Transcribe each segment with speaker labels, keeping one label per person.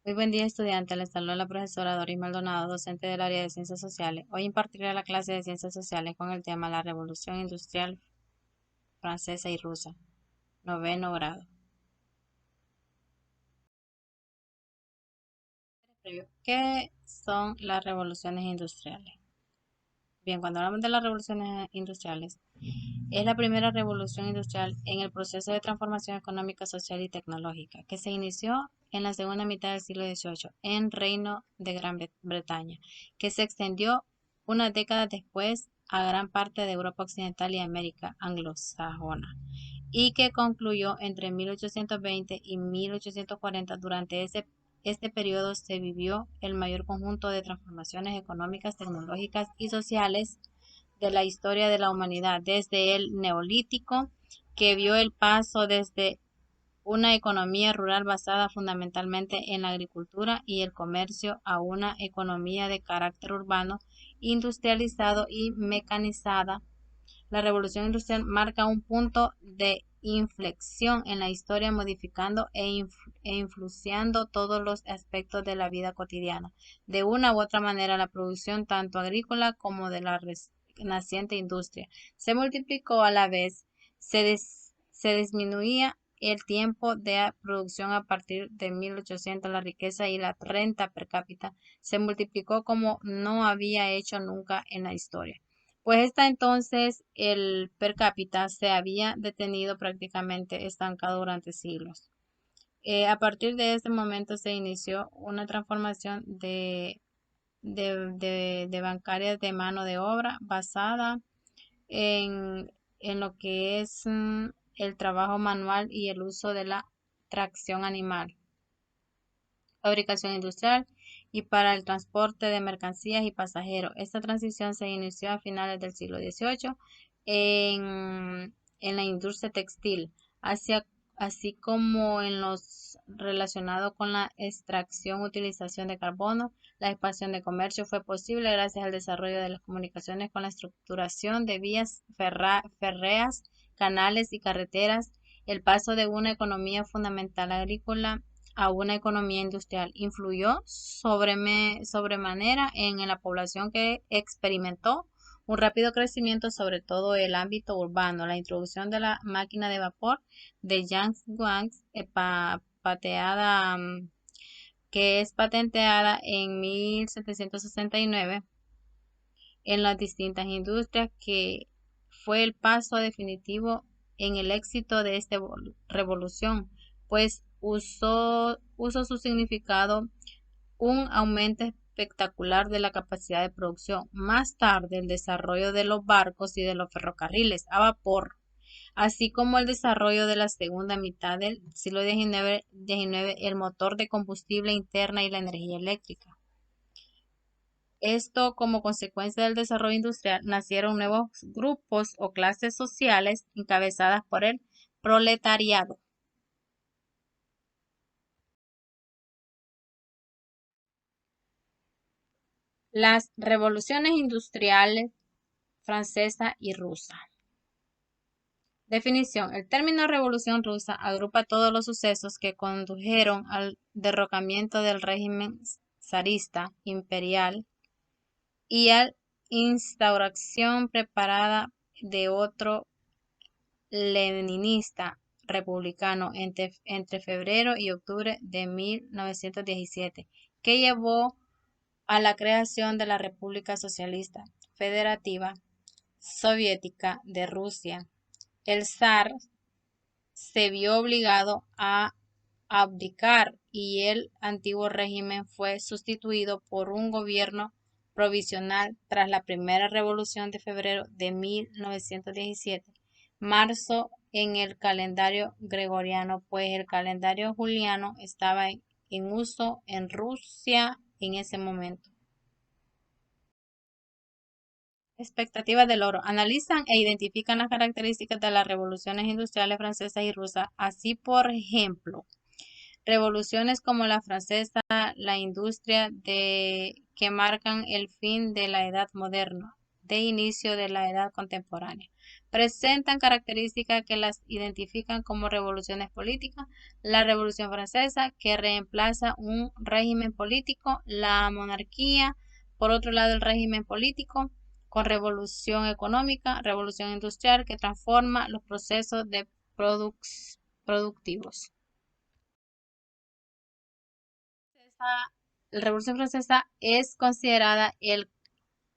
Speaker 1: Muy buen día, estudiante. Le saluda la profesora Doris Maldonado, docente del área de Ciencias Sociales. Hoy impartiré la clase de Ciencias Sociales con el tema La Revolución Industrial Francesa y Rusa, noveno grado. ¿Qué son las revoluciones industriales? Bien, cuando hablamos de las revoluciones industriales, es la primera revolución industrial en el proceso de transformación económica, social y tecnológica, que se inició en la segunda mitad del siglo XVIII en Reino de Gran Bretaña, que se extendió unas décadas después a gran parte de Europa Occidental y América anglosajona, y que concluyó entre 1820 y 1840. Durante este periodo se vivió el mayor conjunto de transformaciones económicas, tecnológicas y sociales de la historia de la humanidad, desde el neolítico, que vio el paso desde una economía rural basada fundamentalmente en la agricultura y el comercio a una economía de carácter urbano, industrializado y mecanizada. La revolución industrial marca un punto de inflexión en la historia, modificando e influenciando todos los aspectos de la vida cotidiana. De una u otra manera, la producción tanto agrícola como de la naciente industria se multiplicó a la vez, se disminuía el tiempo de producción a partir de 1800. La riqueza y la renta per cápita se multiplicó como no había hecho nunca en la historia. Pues esta entonces el per cápita se había detenido, prácticamente estancado durante siglos. A partir de este momento se inició una transformación de bancarias de mano de obra basada en lo que es el trabajo manual y el uso de la tracción animal, fabricación industrial y para el transporte de mercancías y pasajeros. Esta transición se inició a finales del siglo XVIII en la industria textil, hacia, así como en los relacionados con la extracción, utilización de carbono. La expansión de comercio fue posible gracias al desarrollo de las comunicaciones con la estructuración de vías férreas, canales y carreteras. El paso de una economía fundamental agrícola a una economía industrial influyó sobremanera en la población, que experimentó un rápido crecimiento, sobre todo el ámbito urbano. La introducción de la máquina de vapor de Yang Wang, que es patenteada en 1769 en las distintas industrias, que fue el paso definitivo en el éxito de esta revolución, pues usó su significado un aumento espectacular de la capacidad de producción. Más tarde, el desarrollo de los barcos y de los ferrocarriles a vapor, así como el desarrollo de la segunda mitad del siglo XIX, el motor de combustible interna y la energía eléctrica. Esto, como consecuencia del desarrollo industrial, nacieron nuevos grupos o clases sociales encabezadas por el proletariado. Las revoluciones industriales francesa y rusa. Definición. El término Revolución Rusa agrupa todos los sucesos que condujeron al derrocamiento del régimen zarista imperial y a la instauración preparada de otro leninista republicano entre febrero y octubre de 1917, que llevó a la creación de la República Socialista Federativa Soviética de Rusia. El zar se vio obligado a abdicar y el antiguo régimen fue sustituido por un gobierno provisional tras la primera revolución de febrero de 1917. Marzo en el calendario gregoriano, pues el calendario juliano estaba en uso en Rusia en ese momento. Expectativas del oro. Analizan e identifican las características de las revoluciones industriales francesas y rusas. Así, por ejemplo, revoluciones como la francesa, la industria que marcan el fin de la edad moderna, de inicio de la edad contemporánea. presentan características que las identifican como revoluciones políticas. La Revolución Francesa, que reemplaza un régimen político, la monarquía, por otro lado el régimen político, con revolución económica, revolución industrial, que transforma los procesos de productivos. La Revolución Francesa es considerada el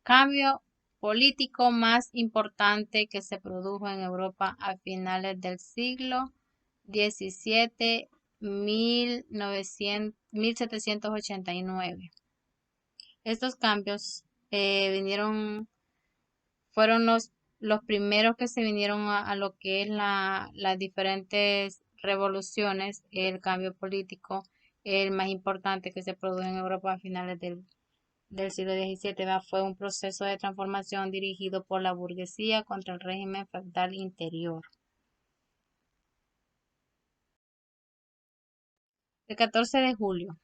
Speaker 1: cambio político más importante que se produjo en Europa a finales del siglo XVII, 1789. Estos cambios fueron los primeros que se vinieron a lo que es las diferentes revoluciones, el cambio político, el más importante que se produjo en Europa a finales del siglo XVII, fue un proceso de transformación dirigido por la burguesía contra el régimen feudal interior. El 14 de julio,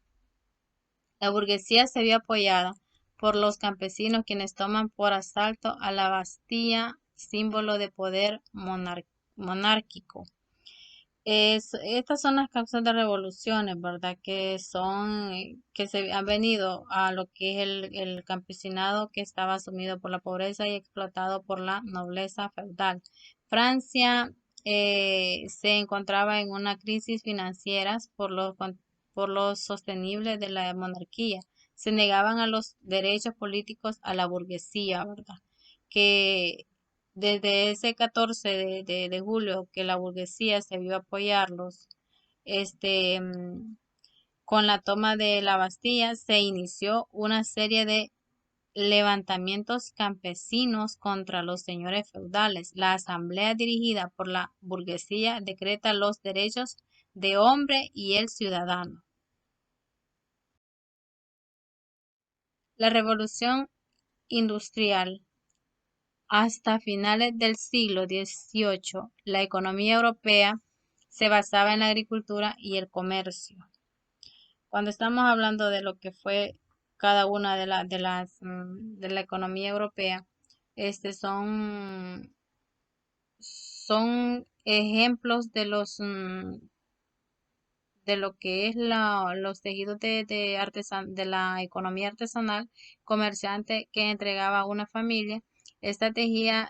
Speaker 1: la burguesía se vio apoyada por los campesinos, quienes toman por asalto a la Bastilla, símbolo de poder monárquico. Estas son las causas de revoluciones, ¿verdad? Que se han venido a lo que es el campesinado, que estaba sumido por la pobreza y explotado por la nobleza feudal. Francia se encontraba en una crisis financiera por lo sostenible de la monarquía. Se negaban a los derechos políticos a la burguesía, ¿verdad? Que desde ese 14 de julio que la burguesía se vio apoyarlos, este, mm, con la toma de la Bastilla se inició una serie de levantamientos campesinos contra los señores feudales. La asamblea dirigida por la burguesía decreta los derechos de hombre y el ciudadano. La revolución industrial. Hasta finales del siglo XVIII, la economía europea se basaba en la agricultura y el comercio. Cuando estamos hablando de lo que fue cada una de la economía europea, son ejemplos de lo que es los tejidos de la economía artesanal comerciante que entregaba a una familia. Esta tejía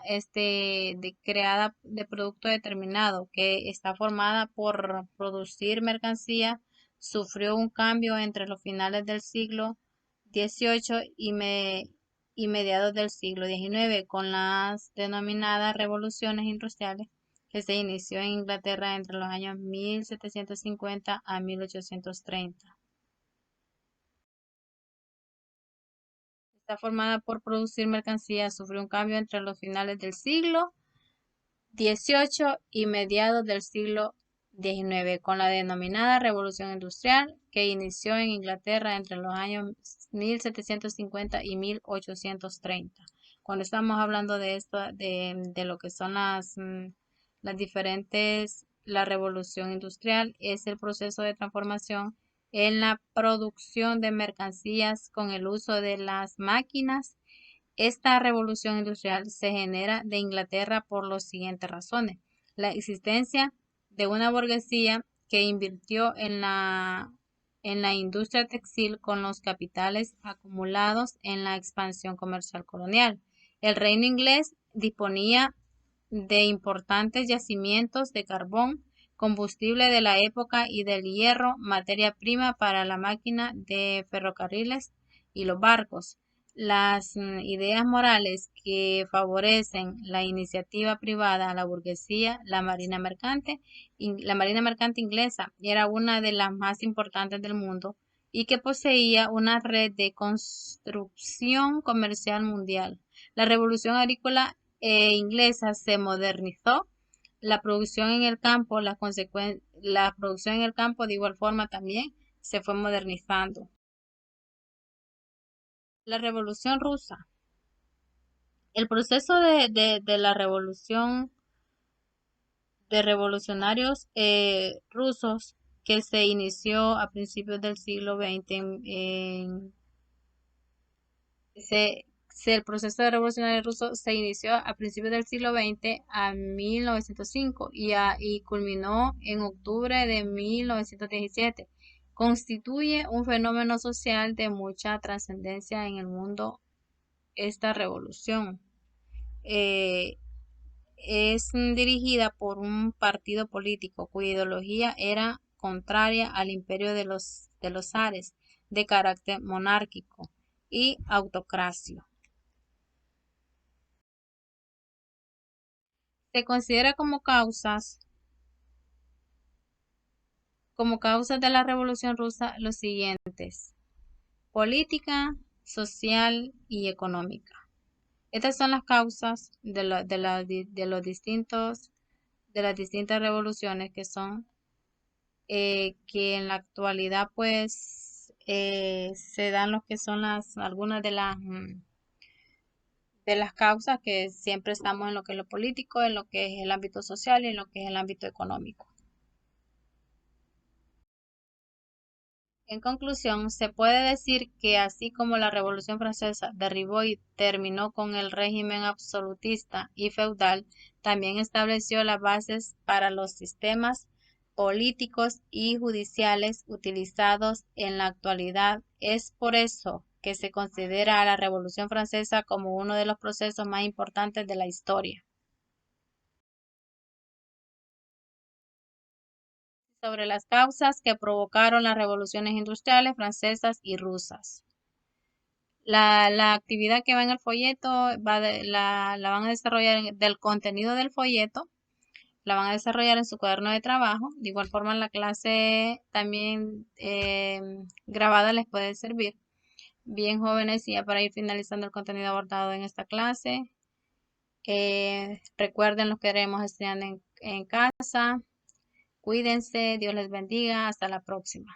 Speaker 1: creada de producto determinado que está formada por producir mercancía, sufrió un cambio entre los finales del siglo XVIII y mediados del siglo XIX con las denominadas revoluciones industriales, que se inició en Inglaterra entre los años 1750 a 1830. Está formada por producir mercancías, sufrió un cambio entre los finales del siglo XVIII y mediados del siglo XIX con la denominada Revolución Industrial, que inició en Inglaterra entre los años 1750 y 1830. Cuando estamos hablando de esto, de lo que son la revolución industrial es el proceso de transformación en la producción de mercancías con el uso de las máquinas. Esta revolución industrial se genera de Inglaterra por las siguientes razones. La existencia de una burguesía que invirtió en la industria textil con los capitales acumulados en la expansión comercial colonial. El reino inglés disponía de importantes yacimientos de carbón, combustible de la época y del hierro, materia prima para la máquina de ferrocarriles y los barcos. Las ideas morales que favorecen la iniciativa privada, la burguesía, la marina mercante inglesa era una de las más importantes del mundo y que poseía una red de construcción comercial mundial. La revolución agrícola inglesa se modernizó, la producción en el campo, la producción en el campo de igual forma también se fue modernizando. La Revolución Rusa. El proceso de la revolución de revolucionarios rusos que se inició a principios del siglo XX el proceso revolucionario ruso se inició a principios del siglo XX, a 1905, y culminó en octubre de 1917. Constituye un fenómeno social de mucha trascendencia en el mundo esta revolución. Es dirigida por un partido político cuya ideología era contraria al imperio de los zares, de carácter monárquico y autocracia. Se considera como causas de la Revolución Rusa los siguientes: política, social y económica. Estas son las causas de los de las distintas revoluciones que son que en la actualidad pues se dan lo que son algunas de las causas, que siempre estamos en lo que es lo político, en lo que es el ámbito social y en lo que es el ámbito económico. En conclusión, se puede decir que así como la Revolución Francesa derribó y terminó con el régimen absolutista y feudal, también estableció las bases para los sistemas políticos y judiciales utilizados en la actualidad. Es por eso que se considera a la Revolución Francesa como uno de los procesos más importantes de la historia. Sobre las causas que provocaron las revoluciones industriales francesas y rusas. La actividad que va en el folleto la van a desarrollar del contenido del folleto, la van a desarrollar en su cuaderno de trabajo. De igual forma, la clase también grabada les puede servir. Bien, jóvenes, y ya para ir finalizando el contenido abordado en esta clase, recuerden lo que haremos estudiando en casa. Cuídense, Dios les bendiga, hasta la próxima.